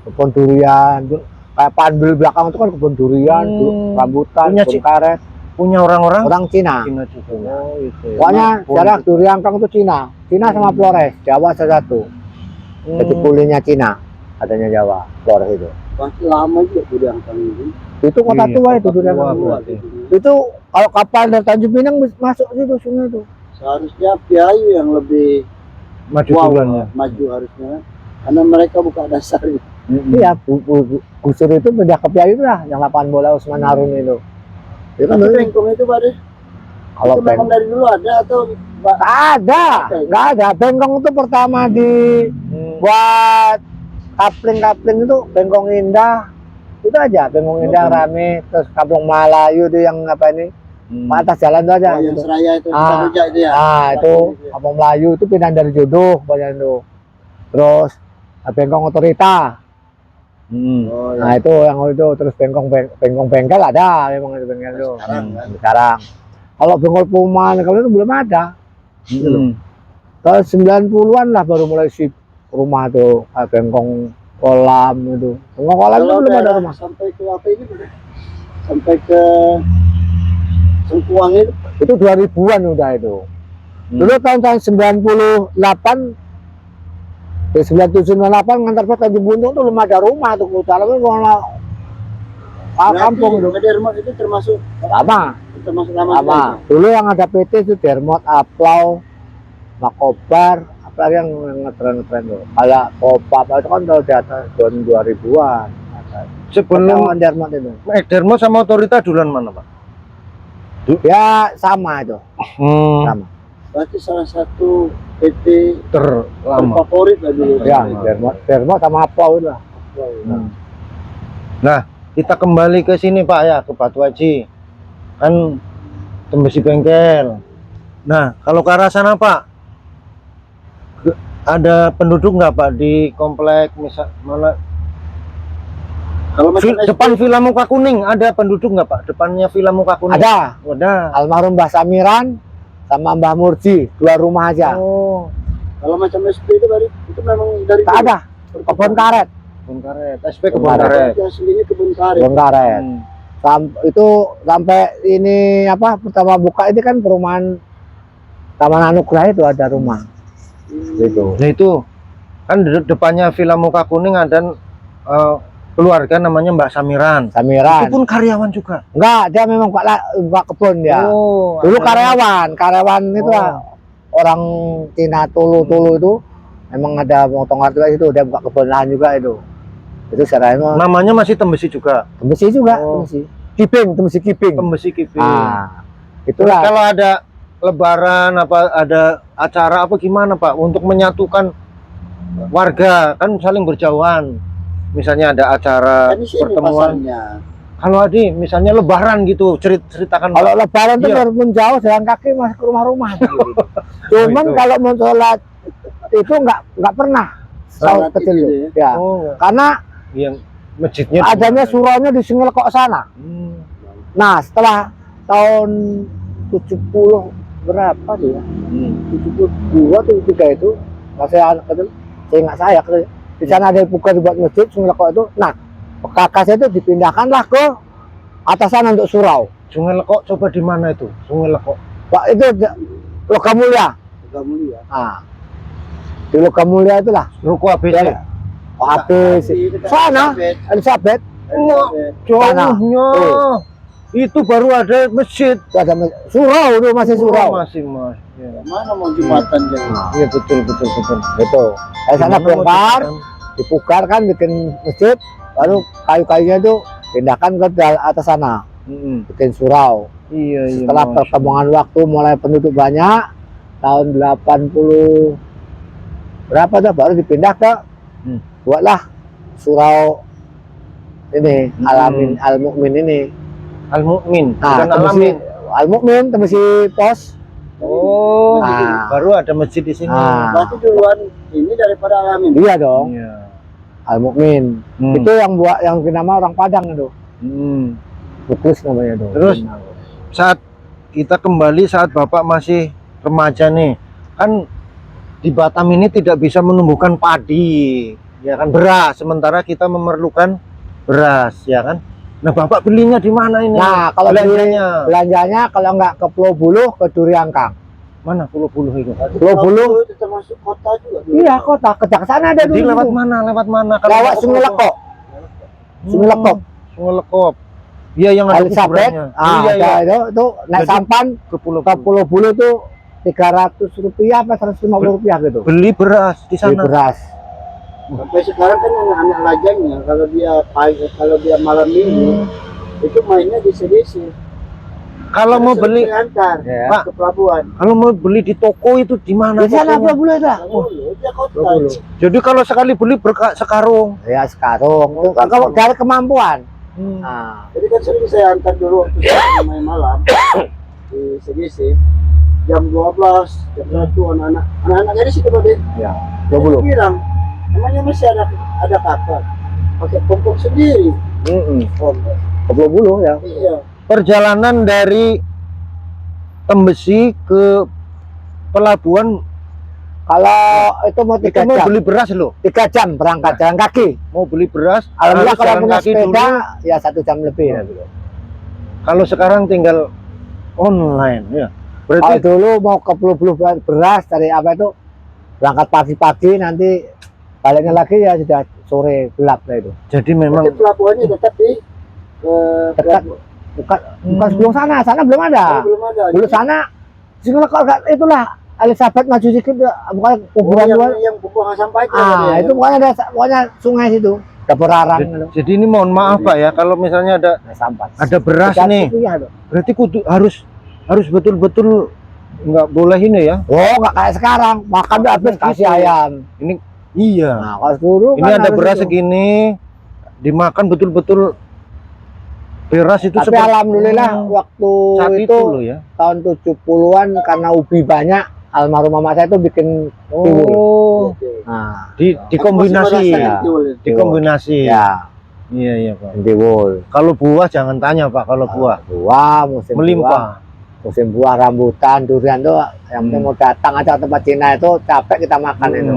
kebun durian. Kayak Panbil belakang itu kan kebun durian, rambutan, Punya kebun Ci- karet. Punya orang-orang Orang Cina. Cina juga. Oh, itu ya. Pokoknya Kebun. jarak durian kang itu Cina. Cina sama Flores, Jawa satu. Jadi pulihnya Cina, adanya Jawa, Flores itu. Pasti lama juga durian kami ini. Itu kota Iya, tua kota itu durian tua Kang. berarti. Itu kalau kapal dari Tanjung Pinang masuk situ sungai itu. Seharusnya Piayu yang lebih Maju wow, duluan ya. maju harusnya, karena mereka buka dasarnya. Iya, Gusur itu pindah ke Piayu itu lah, yang lapangan bola Usman Harun itu. Itu kan Tapi dulu bengkong itu Pak De, kalau itu memang dari dulu ada atau nggak ada. Bengkong itu pertama buat kapling itu Bengkong Indah. Itu aja, Bengkong Indah rame, terus Kampung Melayu itu yang apa ini, atas jalan itu aja. oh, yang Gitu. seraya itu Ah, Saruja itu ya? itu Kampung Melayu itu pindah dari Jodoh banyak itu. Terus Bengkong Otorita. Oh, Nah ya. itu yang itu terus Bengkong Bengkel ada memang itu bengkel itu. Sekarang, kan? Sekarang. Kalau Bengkol Puman kalau itu belum ada. Hmm. Tahun 90-an lah baru mulai sih rumah tuh kayak Bengkong Kolam itu. Bengkong Kolam itu Kalau belum ada daerah rumah. sampai ke apa ini Pak De? Sampai ke Sengkuang itu Itu 2000-an udah itu. Dulu tahun 98 di 9798 ngantar ke Tanjung Buntung tuh belum ada rumah tuh dalamnya kalau kampung itu. Berarti Dermot itu termasuk Sama. lama juga Sama. Dulu yang ada PT itu Dermot, Aplau, Makobar, apalagi yang ngetren tuh. Kayak Kopap itu kan udah di atas tahun 2000-an. Sebelum Ketahuan Dermot itu. Dermo sama Otorita duluan mana Pak? Ya sama itu. Sama. berarti salah satu PT Terlama. terfavorit lah dulu. Ya, Dermot sama Aplau itu lah. Nah, kita kembali ke sini Pak ya, ke Batu Haji. Kan Tembesi Bengkel. Nah, kalau ke arah sana Pak, ada penduduk nggak Pak di komplek misal mana? Kalau macam Depan Villa Muka Kuning ada penduduk nggak Pak? Depannya Villa Muka Kuning? Ada. Ada. Almarhum Mbah Samiran sama Mbah Murji, 2 rumah aja. Oh, kalau macam SP itu dari itu memang dari Tak ada. Kebun karet. kebun karet. SP kebun Kebun karet. Itu aslinya kebun karet. Kebun karet. Itu sampai ini apa pertama buka ini kan perumahan Taman Anugerah itu ada rumah. Gitu. Nah itu kan di depannya Villa Muka Kuning ada keluarga namanya Mbak Samiran. Samiran. Itu pun karyawan juga. Enggak, dia memang buka kebun ya. Oh, Dulu ada. karyawan itu lah. Orang Cina Tulu itu memang ada motong kartu itu dia buka kebun lahan juga itu. Itu secara Namanya masih Tembesi juga. Tembesi juga, Oh. Tembesi Kiping. Tembesi Kiping. Ah, Terus itulah. kalau ada lebaran apa ada acara apa gimana Pak untuk menyatukan warga kan saling berjauhan. Misalnya ada acara Kan di sini pertemuan. pasarnya. Kalau Adi misalnya lebaran gitu ceritakan Kalau Pak. lebaran tuh Iya. walaupun jauh jalan kaki masih ke rumah-rumah. Gitu. Cuman itu. kalau mau sholat itu nggak pernah. Sholat Kecil itu itu. Ya. Oh, Karena yang masjidnya di adanya mana? suraunya di Singelkok sana. Nah, setelah tahun 70 berapa tuh ya? 72 atau 3 itu, masih anak kecil, saya nggak saya kecil. Di sana ada buka dibuat masjid Singelkok itu. Nah, kakak itu dipindahkanlah ke atasan untuk surau. Sungai Lekok coba di mana itu? Sungai Lekok. Pak itu Lokamulya. Agak mulia. Ah, di Lokamulya itulah. Ruko ABC. Ya, habis sana Elizabeth. Jauhnya. Oh. Itu baru ada masjid. Itu ada surau itu masih surau. Masih Mas. Ya. Mana mau jembatan jadi? Iya betul. Itu. Dari sana Gimana mau bongkar, jembatan? dipugar kan bikin masjid, baru kayu-kayunya itu pindahkan ke atas sana, bikin surau. Iya, iya. Setelah Mas. perkembangan waktu mulai penduduk banyak, tahun 80 berapa dah baru dipindah ke buatlah surau ini Alamin Al Mukmin ini. Al Mukmin, Nah, bukan Alamin. Al Mukmin Tembesi Pos. Oh, Nah. baru ada masjid di sini. Nah. Berarti duluan ini daripada Alamin. Iya dong, Iya. Al Mukmin. Itu yang buat yang nama orang Padang itu. Bukus namanya tuh. Terus saat kita kembali saat Bapak masih remaja nih, kan di Batam ini tidak bisa menumbuhkan padi, ya kan, beras, sementara kita memerlukan beras, ya kan. Nah, Bapak belinya di mana ini? Nah, kalau belanjanya kalau nggak ke Pulau Buluh, ke Duriangkang. Mana Pulau Buluh itu? Pulau Buluh itu termasuk kota juga. iya kota, ke sana ada Jadi dulu. lewat mana? Lewat mana? Kalau Lewat ke Sungai Pulau- Lekok. Sungai Lekok. Sungai Lekop. Iya, yang ada Elizabeth. kuburannya. Ah, Iya, iya. itu naik Jadi, sampan Ke Pulau ke Buluh. Pulau Buluh tuh Rp300 apa Rp150 gitu. Beli beras di Beli sana. beras. Sampai sekarang kan anak-anak lajangnya kalau dia pagi, kalau dia malam minggu itu mainnya di CDC. Kalau mau beli, antar Ya. Pak, ke pelabuhan. kalau mau beli di toko itu di mana? Di sana tokonya? Pulau Buluh itu. Dia kota. Pulau Buluh. Jadi kalau sekali beli sekarung. Ya sekarang kalau dari kemampuan. Hmm. Nah, Jadi kan sering saya antar dulu waktu saya main malam di CDC jam 12, jam 1 anak-anak dari situ Pak. ya Pulau Buluh. Dia bilang, namanya masih ada kapal, pakai kompor sendiri. Kompor. Ke Pulau Buluh ya. Iya. Perjalanan dari Tembesi ke pelabuhan Kalau itu mau itu 3 mau jam, beli beras loh. 3 jam berangkat jalan kaki. Mau beli beras, Alhamdulillah harus kalau jalan punya kaki sepeda dulu. ya 1 jam lebih. Ya. Kalau sekarang tinggal online ya. Kalau Berarti dulu mau ke Pulau Buluh beras dari apa itu berangkat pagi-pagi nanti baliknya lagi ya sudah sore gelap lah itu. jadi memang Tapi pelabuhannya tetap di Dekat bukan sebelum sana belum ada. belum ada. Dulu sana sini kalau itulah Elizabeth maju sedikit bukan kuburan luar. yang pembuangan sampah itu. Itu pokoknya sungai situ. Ada berarang jadi ini mohon maaf Pak ya, kalau misalnya sampah. ada beras Dekat nih, situ ya, tuh. berarti kudu harus betul-betul nggak boleh ini ya. Oh, nggak kayak sekarang. Makan udah habis kasih gitu. ayam. Ini iya. Nah, kalau dulu Ini kan ada harus beras itu. segini, dimakan betul-betul beras itu Tapi seperti alhamdulillah waktu saat itu, itu loh ya. tahun 70-an karena ubi banyak, almarhum mama saya itu bikin tiwul. Oh, Nah, dikombinasi ya. dikombinasi. Ya, Iya iya Pak. tiwul. Kalau buah jangan tanya Pak, kalau buah Buah, musim buah. melimpah. Musim buah rambutan, durian tuh yang penting mau datang aja ke tempat Cina itu capek kita makan itu.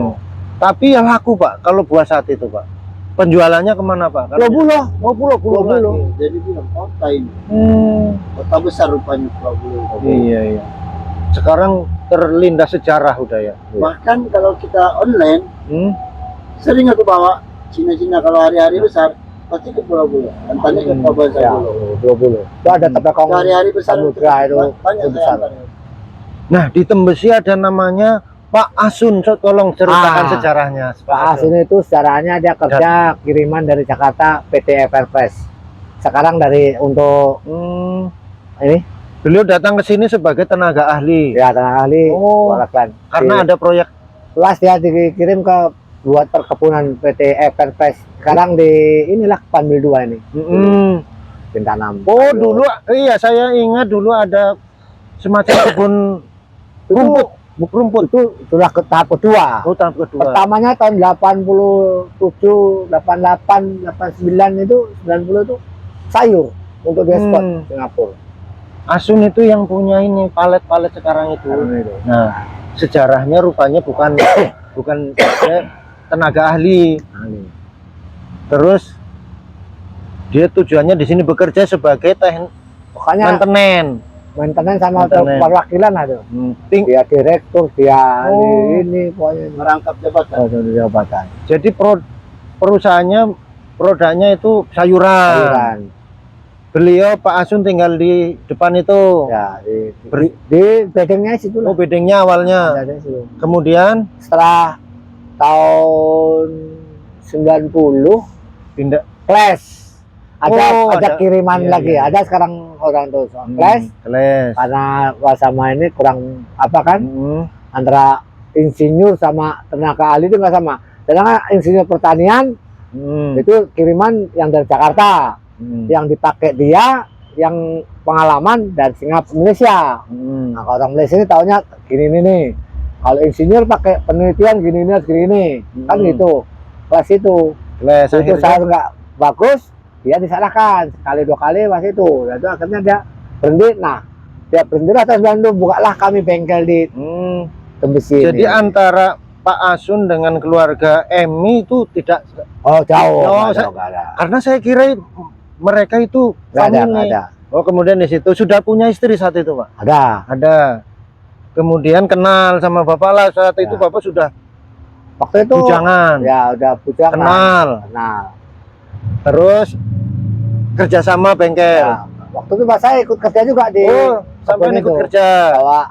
Tapi yang laku Pak, kalau buah saat itu Pak, penjualannya kemana Pak? Pulau Buluh. Oh Pulau Pulau lagi. Buluh. Jadi bilang kota ini, Hmm. kota besar rupanya Pulau Buluh. Iya iya. Sekarang terlindas sejarah udah ya. Bahkan kalau kita online, Hmm. sering aku bawa Cina-Cina kalau hari-hari besar, pasti ke Pulau Buluh. Antaranya ke Pelabuhan Ya, Buluh. Pulau Buluh. Itu ada tepekong Hari-hari besar samudra itu banyak itu besar. saya antar. Nah di Tembesi ada namanya Pak Asun, tolong ceritakan sejarahnya. Pak Asun itu sejarahnya dia kerja kiriman dari Jakarta PT Everfresh. Sekarang dari untuk ini Beliau datang ke sini sebagai tenaga ahli. ya tenaga ahli Oh, Walaklan. karena ada proyek. Plus dia dikirim ke buat perkebunan PT Everfresh. Sekarang di inilah Panmil 2 ini. Bintanam. Oh dulu, iya saya ingat dulu ada semacam kebun rumput. Itu sudah ke tahap kedua. Oh tahap kedua. Pertamanya tahun 87, 88, 89 itu 90 itu sayur untuk diekspor Singapura. Asun itu yang punya ini palet-palet sekarang itu. Nah, sejarahnya rupanya bukan tenaga ahli. Terus dia tujuannya di sini bekerja sebagai Pokoknya maintenance sama perwakilan ada. Dia direktur, dia ini pokoknya merangkap jabatan. Jadi perusahaannya produknya itu sayuran. Beliau Pak Asun tinggal di depan itu. Ya, di bedengnya situ lah. Oh, bedengnya awalnya. Ada situ. Kemudian Setelah tahun 90 Pindah. Flash. Oh, Ada kiriman iya, lagi. iya. Ada sekarang orang tuh Flash. Flash. Karena sama ini kurang apa kan? Hmm. Antara insinyur sama tenaga ahli itu nggak sama. Sedangkan insinyur pertanian itu kiriman yang dari Jakarta, yang dipakai dia, yang pengalaman dari Singapura Malaysia. Nah, kalau orang Malaysia ini taunya gini nih. Kalau insinyur pakai penelitian gini kan gitu. Kelas itu. Flash Itu akhirnya. saya nggak bagus, dia disalahkan sekali 2 kali pas itu. Dan itu akhirnya dia berhenti. Nah, dia berhenti atas bantu bukalah kami bengkel di Tembesi. Jadi ini. antara Pak Asun dengan keluarga Emi itu tidak, Oh jauh, Oh, nggak ada. karena saya kira mereka itu Nggak ada, family. nggak ada. Oh, kemudian di situ sudah punya istri saat itu, Pak? Ada. Ada. Kemudian kenal sama Bapak lah saat itu, Ya. Bapak sudah Waktu itu bujangan. ya udah bujangan. Kenal. Kenal. Terus kerjasama bengkel. Ya. Waktu itu Pak saya ikut kerja juga di Oh, sampai kebun ikut itu. kerja. Bawa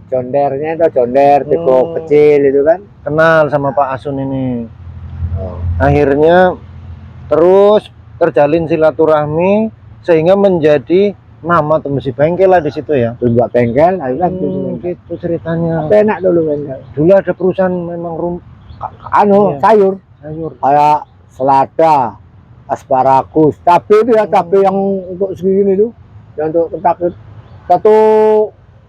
jondernya itu jonder tipe Hmm. kecil itu kan. Kenal sama Pak Asun ini. Oh. Akhirnya terus terjalin silaturahmi sehingga menjadi nama Tembesi Bengkel lah di situ ya. Terus buat bengkel, akhirnya Gitu ceritanya. Tapi enak dulu bengkel. Dulu ada perusahaan memang Anu Iya. sayur sayur. kayak selada, asparagus, cabai itu ya cabai yang untuk segini tuh, yang untuk ketakut satu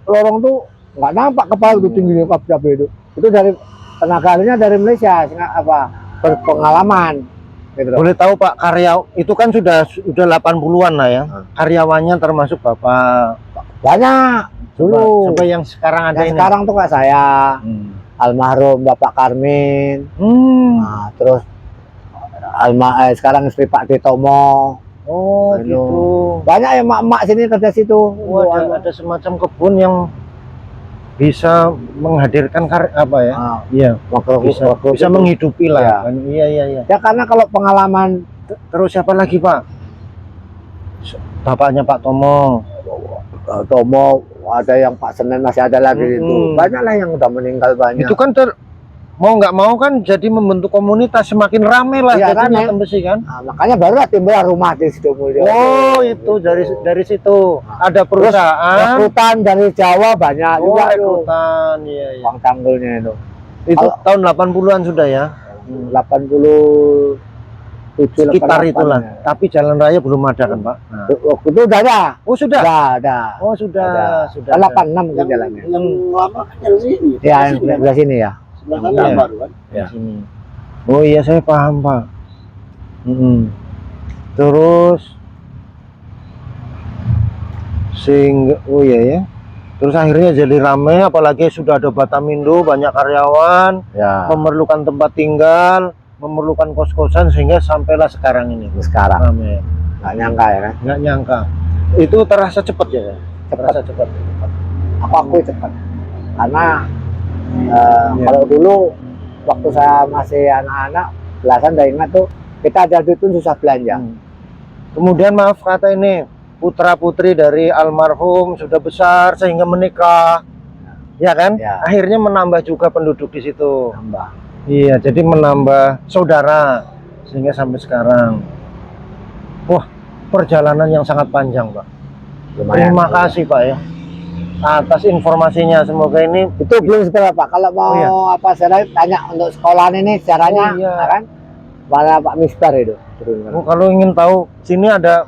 lorong tuh nggak nampak kepala itu tingginya cabai itu. Itu dari tenaga ahlinya dari Malaysia, apa berpengalaman. Gitu loh. Boleh tahu Pak, karya itu kan sudah 80-an lah ya. Karyawannya termasuk Bapak. Banyak dulu. Sampai yang sekarang ada Yang ini. sekarang tuh kayak saya, almarhum Bapak Karmin, nah, terus sekarang istri Pak Ditomo. Oh, Anu. gitu. Banyak ya emak-emak sini kerja situ. Oh, ada semacam kebun yang bisa menghadirkan apa ya? Ah, Iya, makro- bisa makro- bisa itu. menghidupi lah. Iya. Kan? Iya, iya, iya. Ya karena kalau pengalaman Terus siapa lagi, Pak? Bapaknya Pak Tomo. Tomo, ada yang Pak Senen masih ada lagi itu. Banyak lah yang udah meninggal banyak. Itu kan mau nggak mau kan jadi membentuk komunitas, semakin ramai lah Iya, jadinya ramai. Tembesi kan. Nah, makanya baru timbul rumah di situ Mulyo. Oh, itu dari situ ada perusahaan. Rekrutan dari Jawa banyak Oh, juga tuh. rekrutan. Iya, iya. Bang Tanggulnya itu. Itu Kalau- tahun 80-an sudah ya. 87 Sekitar 88 itulah. ya. Tapi jalan raya belum ada kan, Pak? Nah. Waktu itu udah ada. Oh, sudah. Ada. Oh, sudah. Ada. Sudah. 86 mungkin jalannya. Yang lama kan yang sini. Ya, Sini, yang sebelah sini ya. sebelah kanan Iya. baru kan. Di sini. Oh iya, saya paham, Pak. Terus sehingga oh iya ya. Terus akhirnya jadi ramai, apalagi sudah ada Batamindo, banyak karyawan, Ya. memerlukan tempat tinggal, memerlukan kos-kosan, sehingga sampailah sekarang ini Sekarang ramai. nggak nyangka ya kan. Nggak nyangka. Itu terasa cepat ya? Terasa cepat. Aku akui cepat. Karena Iya. kalau dulu waktu saya masih anak-anak, belasan udah ingat tuh kita ada duit tuh susah belanja. Kemudian maaf kata ini, putra putri dari almarhum sudah besar sehingga menikah, ya kan? Ya. Akhirnya menambah juga penduduk di situ. Tambah. Iya, jadi menambah saudara sehingga sampai sekarang. Wah, perjalanan yang sangat panjang, Pak. Lumayan. Terima kasih, Pak ya, atas informasinya. Semoga ini Itu belum seberapa. Kalau mau Oh, iya. apa saya tanya untuk sekolahan ini caranya, Oh, iya. ya kan? Mana Pak Misbar itu? oh, kalau ingin tahu, sini ada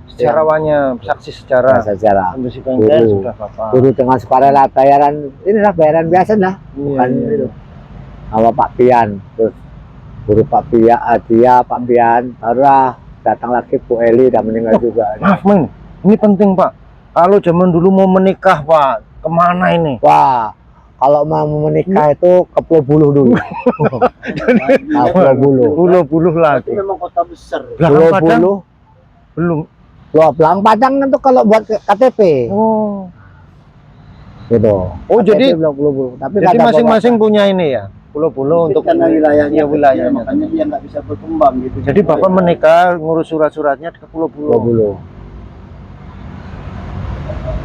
sejarawannya, saksi sejarah. Bahasa sejarah. Tembesi Bengkel Dulu. sudah Bapak. Dulu dengan sukarela bayaran, inilah bayaran biasa lah. Bukan Iya, iya. itu. Sama Pak Pian, terus guru Pak Pian, dia Pak Pian, barulah datang lagi Bu Eli udah meninggal juga. Maaf, Men, ini penting, Pak. Kalau zaman dulu mau menikah, Pak, kemana ini? Wah, kalau mau menikah itu ke Pulau Buluh dulu. Nah, Pulau Buluh. Buluh-buluh Itu lagi. memang kota besar. Pulau Padang Buluh. belum. Loh, Belang Padang itu kalau buat KTP. Oh, Gitu. Oh, KTP jadi- bilang Pulau Buluh. Tapi jadi nggak ada masing-masing punya ini ya, pulau-pulau Mungkin untuk karena wilayahnya ya, kecil, wilayahnya. makanya dia nggak bisa berkembang gitu. Jadi Bapak menikah ngurus surat-suratnya ke Pulau pulau-pulau. Buluh.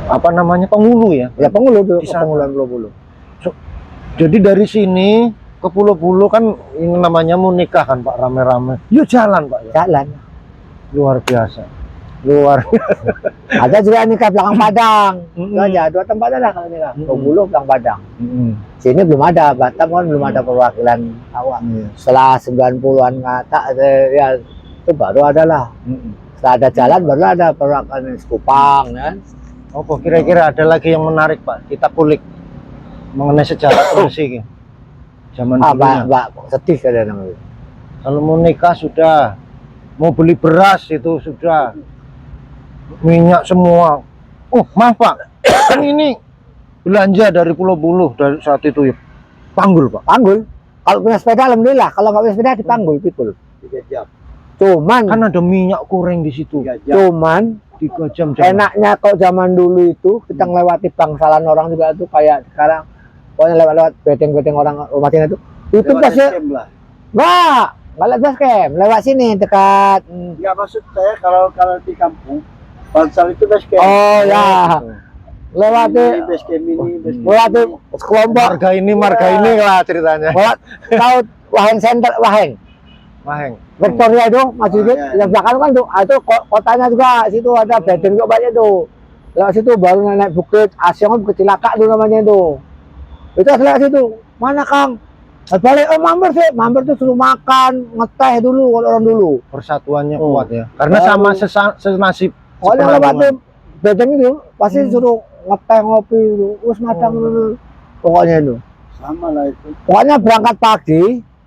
Apa namanya? Penghulu ya. Ya Penghulu tuh, Di sana. Penghuluan Pulau Buluh. Jadi dari sini ke ke Pulau Bulu kan ini namanya mau nikah kan Pak, rame-rame. Yuk jalan Pak ya. Jalan. Luar biasa. Luar Ada juga nikah belakang Padang. Itu Mm-mm. aja 2 tempat ada kalau nikah. Mm-mm. Bulu belakang Padang. Mm-mm. Sini belum ada, Batam kan belum ada perwakilan awak. Iya. Setelah 90-an ngata ya itu baru ada lah. Mm-mm. Setelah ada jalan baru ada perwakilan Kupang kan. Apa kira-kira ada lagi yang menarik Pak? Kita kulik mengenai sejarah Tembesi zaman dulunya. Mbak sedih ada namanya. Kalau mau nikah sudah, mau beli beras itu sudah, minyak semua. Oh maaf Pak, kan ini belanja dari Pulau Bulu dari saat itu ya. Panggul Pak. Panggul. Kalau punya sepeda alhamdulillah, kalau nggak punya sepeda dipanggul pikul. 3 jam. Cuman Kan ada minyak goreng di situ. 3 jam. cuman 3 jam. enaknya kalau zaman dulu itu kita ngelewati bangsalan orang juga itu kayak sekarang pokoknya lewat bedeng-bedeng orang rumah sini itu Lewat pasti SCM lah. nggak lewat base camp, lewat sini dekat Enggak, maksud saya kalau di kampung Bangsal itu base camp. oh ya lewati Ini base camp ini, base camp lewati ini. sekelompok Marga ini lah ceritanya. lewat laut Waheng Center Waheng Maheng. Victoria itu maju dikit ya. yang belakang kan tuh itu kotanya juga situ ada bedeng juga banyak tuh lewat situ baru naik bukit Asyong bukit Cilaka tuh namanya itu lewat situ mana Kang balik mampir tuh suruh makan ngeteh dulu kalau orang dulu Persatuannya Oh. kuat ya. Karena Baru- sama senasib. kalau yang lewat sepenanggungan. tuh bedeng itu pasti suruh ngeteh ngopi dulu terus madang dulu pokoknya itu Sama lah itu. pokoknya berangkat pagi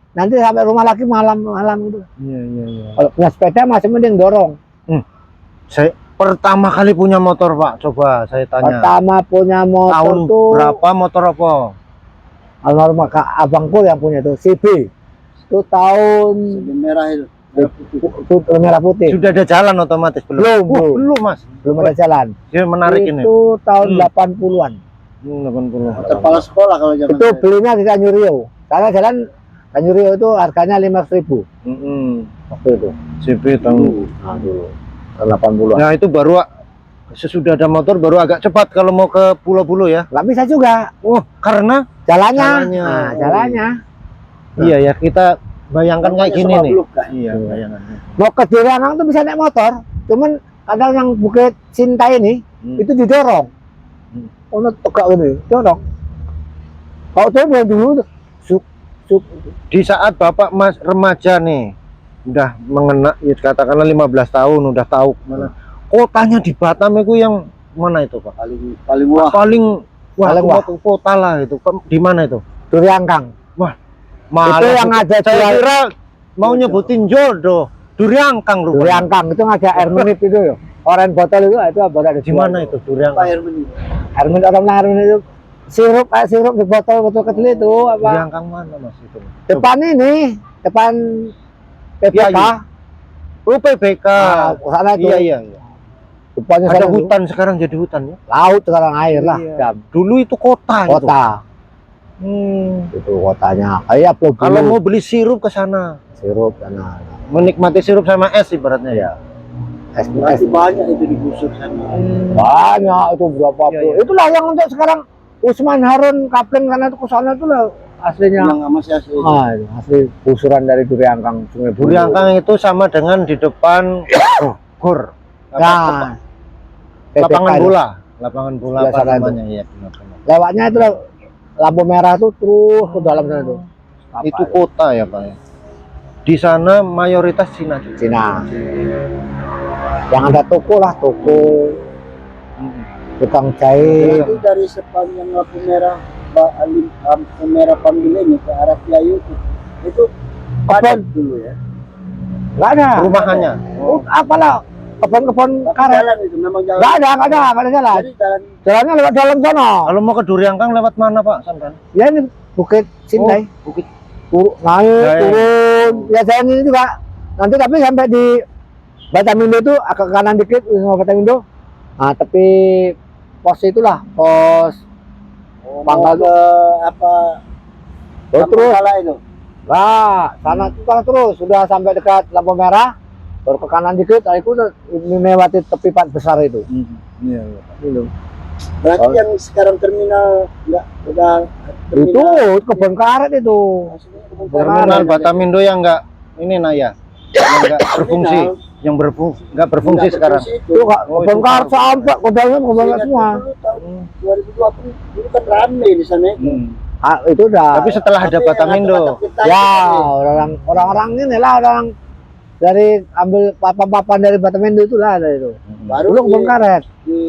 nanti sampai rumah lagi malam gitu Iya, iya, iya. kalau punya sepeda masih mending dorong Saya pertama kali punya motor Pak, coba saya tanya. pertama punya motor Tahun tuh berapa motor apa? almarhum abangku yang punya tuh CB itu tahun Sampai merah itu. Merah putih. merah putih Sudah ada jalan otomatis belum? Belum, Wah, belum. belum Mas. belum ada jalan Ya menarik ini. itu tahun Hmm. 80-an 80. Kepala sekolah kalau zaman itu saya. belinya di Tanjung Rio karena jalan Tanjung Rio itu harganya 500.000 waktu itu CB tahun. nah dulu tahun 80-an Nah itu baru sesudah ada motor baru agak cepat kalau mau ke pulau-pulau ya. nggak bisa juga Oh karena jalannya Jalannya. nah jalannya iya ya kita bayangkan kayak gini Sama nih. Blok, kan? Iya Iya. bayangannya. mau ke Duriangang tuh bisa naik motor cuman kadang yang Bukit Cinta ini itu didorong untuk tegak ini dorong kalau tuh mulai dulu suk Di saat Bapak Mas remaja nih udah mengena ya katakanlah 15 tahun udah tahu mana kotanya di Batam itu yang mana itu Pak? paling wah. Paling wah Paling wah. kota lah itu. Di mana itu? Duriangkang Malah itu yang ada saya jual kira mau nyebutin jodoh. Duriangkang rupanya. Duriangkang itu ada air menit itu ya orange botol itu ada Di mana itu Apa Duriangkang? air meni? air menit itu sirup di botol kecil itu apa Duriangkang mana Mas itu? depan ini depan PPK Iya, Oh PBK. sana itu Iya. depannya Ada sana itu. hutan sekarang jadi hutan ya. Laut sekarang air lah Iya. Jam. Dulu itu kota. Kota itu kotanya kayak Pulau Bulu. Kalau mau beli sirup ke sana, sirup sana menikmati sirup sama es ibaratnya ya. es Berarti banyak itu digusur sana. banyak itu berapa Iya, puluh iya. itulah yang untuk sekarang Usman Harun Kapten karena itu ke sana itu lah aslinya Yang masih asli. itu asli gusuran dari Duriangkang Sungai Bulu. Duriangkang itu sama dengan di depan gor. nah Lapangan PPK itu. bola. Lapangan bola Sebelah apa sana itu. namanya ya benar-benar. lewatnya itu lah, lampu merah tuh terus ke dalam sana tuh Apa Itu kota ya Pak ya. Di sana mayoritas Cina juga. Cina yang ada toko lah toko tukang jahit Itu dari sepanjang lampu merah lampu merah Panggil ini ke arah Piayu itu padat dulu ya. nggak ada Perumahannya. apalah kebun-kebun Tapi karet jalan itu memang jalan. nggak ada jalan Jadi jalan jalannya lewat dalam sana Kalau mau ke Duriangkang lewat mana Pak sampean? ya ini Bukit Sintai Bukit. naik Ya, ya. turun ya jalan ini juga nanti tapi sampai di Batamindo itu agak ke kanan dikit sama Batamindo nah tapi pos itulah pos Pangkal mau ke apa terus salah itu. nah sana itu kan terus sudah sampai dekat lampu merah baru ke kanan dikit nah, itu udah melewati tepi pat besar itu Iya, iya. itu Berarti Oh. yang sekarang terminal enggak udah Itu kebun karet itu. Terminal Batamindo yang enggak ini Naya. Yang enggak berfungsi, yang nggak berfungsi sekarang. Itu Oh, kebun itu karet tahu. sampai kebun karet semua. Tahun 2020 dulu kan rame di sana itu. Itu udah. Tapi setelah ada Tapi yang Batamindo, atap-atap kita Ya, itu, orang-orang ini lah orang dari ambil papan-papan dari Batamindo itu lah ada itu. baru Dulu kebun karet. di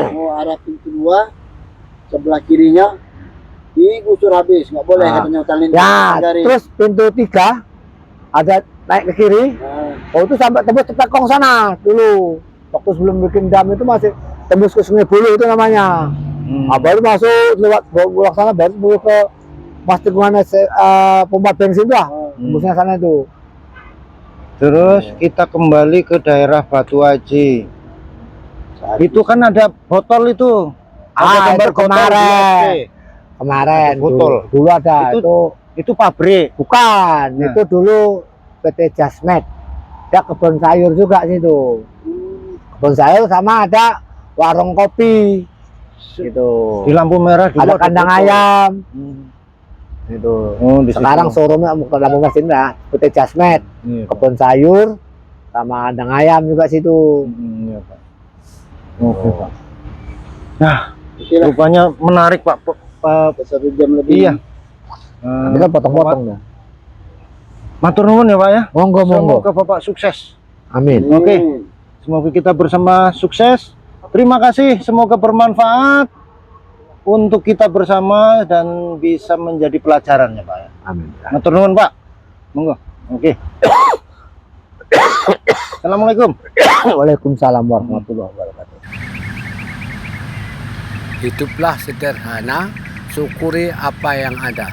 mau arah pintu 2 sebelah kirinya digusur habis, nggak boleh Ah. katanya hutan Ya, garis. terus pintu 3 ada naik ke kiri. Nah, Oh itu sampai tembus ke Pekong sana dulu. Waktu sebelum bikin dam itu masih tembus ke Sungai Bulu itu namanya. Baru masuk lewat bulak sana baru tembus ke Mas Tikungan pompa bensin tuh lah. Tembusnya sana itu. terus kita kembali ke daerah Batu Aji. Itu kan ada botol itu. Ah, itu botol kemarin. di HP. Kemarin Ada botol. dulu ada Itu- Itu pabrik. bukan Nah. itu dulu PT Jasmed. Ada kebun sayur juga situ. Kebun sayur sama ada warung kopi gitu. Di lampu merah dulu Ada kandang botol. ayam Hmm. gitu. Oh, di Sekarang situ. showroomnya bukan lampu mesin lah, PT Jasmed, Iya, Pak. kebun sayur sama kandang ayam juga situ. Iya, Pak. Oke, Pak. Nah, itulah rupanya menarik, Pak. 1 jam lebih. Iya. Nanti kan potong-potong dong. Matur nuwun ya, Pak ya. Monggo monggo. Semoga Bapak sukses. Amin. Oke. Semoga kita bersama sukses. Terima kasih, semoga bermanfaat untuk kita bersama dan bisa menjadi pelajaran ya, Pak ya. Amin. Matur nuwun, Pak. Monggo. Oke. Assalamualaikum. Waalaikumsalam warahmatullahi wabarakatuh. Hiduplah sederhana, syukuri apa yang ada.